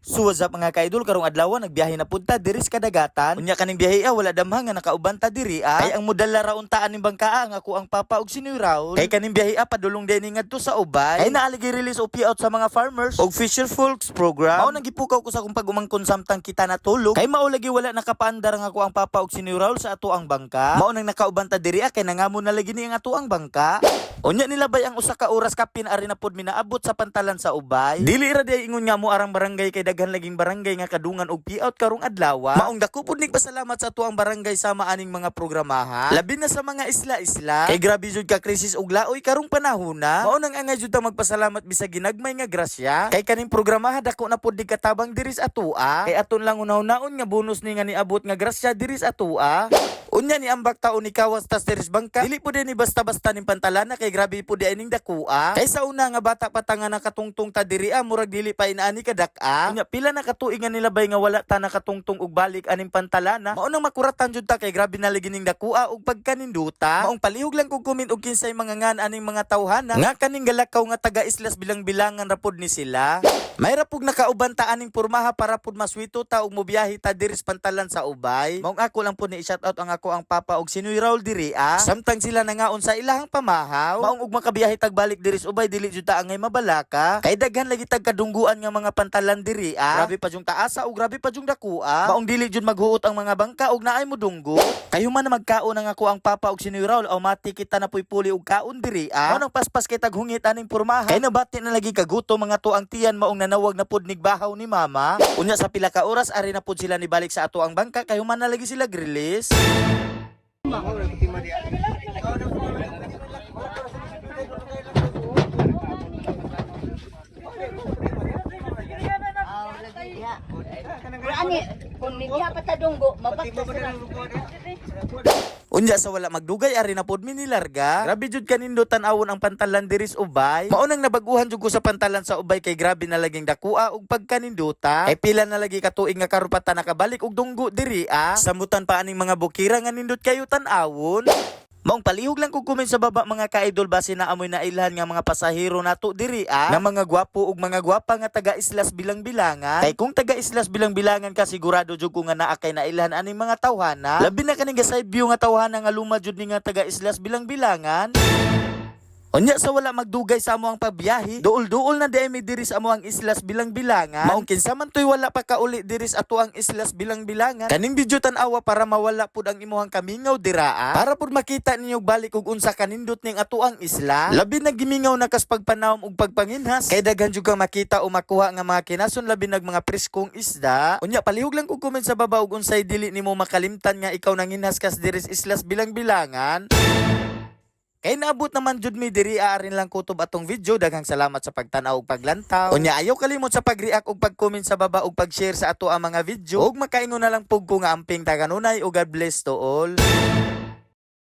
So what's up mga ka-idol, karong adlaw nagbiyahe na punta diri sa kadagatan. Unya kaning biyahe wala damhang nga nakauban ta diri Kay ang modal la raon taan ning bangkaa nga ako ang papa og Sinoy Raul. Kay kaning biyahe padulong din ngadto sa ubay. Kay naaligi release o payout sa mga farmers og Fisher Folks program. Mao nang gipukaw ko sa kung pagumangkon samtang kita natulog. Kay mao lagi wala nakapaandar nga ako ang papa og Sinoy Raul sa ato ang bangka. Mao nang nakauban ta diri kay nangamon na lagi ni ang ato ang bangka. Unya nilabay ang usa ka oras kapin ari na pod minaabot sa pantalan sa ubay. Dili ra di ingon nga mo arang barangay kay daghan laging barangay nga kadungan og payout karong adlaw. Maong dako pud nig pasalamat sa ato ang barangay sama aning mga programaha. Labi na sa mga isla-isla. Kay grabe jud ka krisis og laoy karong panahona. Mao nang angay jud ta magpasalamat bisag ginagmay nga grasya. Kay kaning programaha dako na pod katabang diri sa atoa. Kay aton lang unaw-naon nga bonus ni nga niabot nga grasya diri sa atoa. Unya ni ambak taon ni kawas tas diri sa bangka. Dili pud ni basta-basta ning pantalana kay grabe pud ining dakua. Kay sa una nga bata pa ta nga nakatungtong ta diri murag dili pa inaani kadaka. Unya pila na katuig nga nilabay nga wala ta nakatungtong og balik aning pantalana. Mao nang makuratan jud ta kay grabe na lagi ning dakua og pagkaninduta. Maong palihog lang kog comment og kinsay mga ngan aning mga tawhana nga kaning galakaw nga taga Islas Bilang-bilangan ra pud ni sila. May ra pug nakauban ta aning pormaha para pud maswito ta og mobiyahe ta diri sa pantalan sa ubay. Maong ako lang pud ni i-shoutout ang ako ang papa og Sinoy Raul diri samtang sila nangaon sa ilahang pamahaw. Maong og makabiyahe tag balik diri sa ubay dili jud ta angay mabalaka. Kay daghan lagi tag kadungguan nga mga pantalan diri Grabe pa jung taasa og grabe pa jung dakua. Maong dili jud maghuot ang mga bangka og naay mo dunggo. Kayo man na magkaon ang ako ang papa og Sinoy Raul o mati kita na puy puli og kaon diri Mao nang paspas kay tag hungit aning pormaha. Kay nabati na lagi kaguto mga tuang tiyan maong nanawag na pud nigbahaw ni mama. Unya sa pila ka oras ari na pud sila nibalik sa ato ang bangka kay human na lagi sila release. Ani kung niya patadunggo mabaktas na. Unya sa wala magdugay ari na pod mi nilarga. Grabe jud kanindo tan-awon ang pantalan diri sa ubay. Mao nang nabaguhan jud ko sa pantalan sa ubay kay grabe na laging dakua og pagkaninduta. Ay pila na lagi katuig nga karupatan nakabalik og dunggo diri Samutan pa aning mga bukira nga nindot kayo tan-awon. Maong palihog lang kog comment sa baba mga ka-idol base na amoy na ilhan nga mga pasahero nato diri nga mga gwapo ug mga gwapa nga taga Islas Bilang-bilangan. Kay kung taga Islas Bilang-bilangan ka sigurado jud ko nga naa kay na ilhan aning mga tawhana. Labi na kaning side view nga tawhana nga luma jud ni nga taga Islas Bilang-bilangan. Unya sa wala magdugay sa amo ang pagbiyahe, duol-duol na demi diri sa amo ang Islas Bilang-bilangan. Maong kinsa man toy wala pa kauli diri sa ato ang Islas Bilang-bilangan. Kaning video tan-awa para mawala pud ang imuhang kamingaw dira para pud makita ninyo balik og unsa kanindot ning ato ang isla. Labi na gimingaw na kas pagpanawom og pagpanginhas. Kay daghan jud ka makita o makuha nga mga kinason labi nag mga preskong isda. Unya palihog lang kog comment sa baba og unsay dili nimo makalimtan nga ikaw nanginhas kas diri sa Islas Bilang-bilangan. Kay naabot naman jud mi diri aarin lang kutob atong video. Daghang salamat sa pagtan-aw ug paglantaw. Unya ayaw kalimot sa pag-react ug pag-comment sa baba ug pag-share sa ato ang mga video. Ug makaingon na lang pug ko nga amping taganunay ug God bless to all.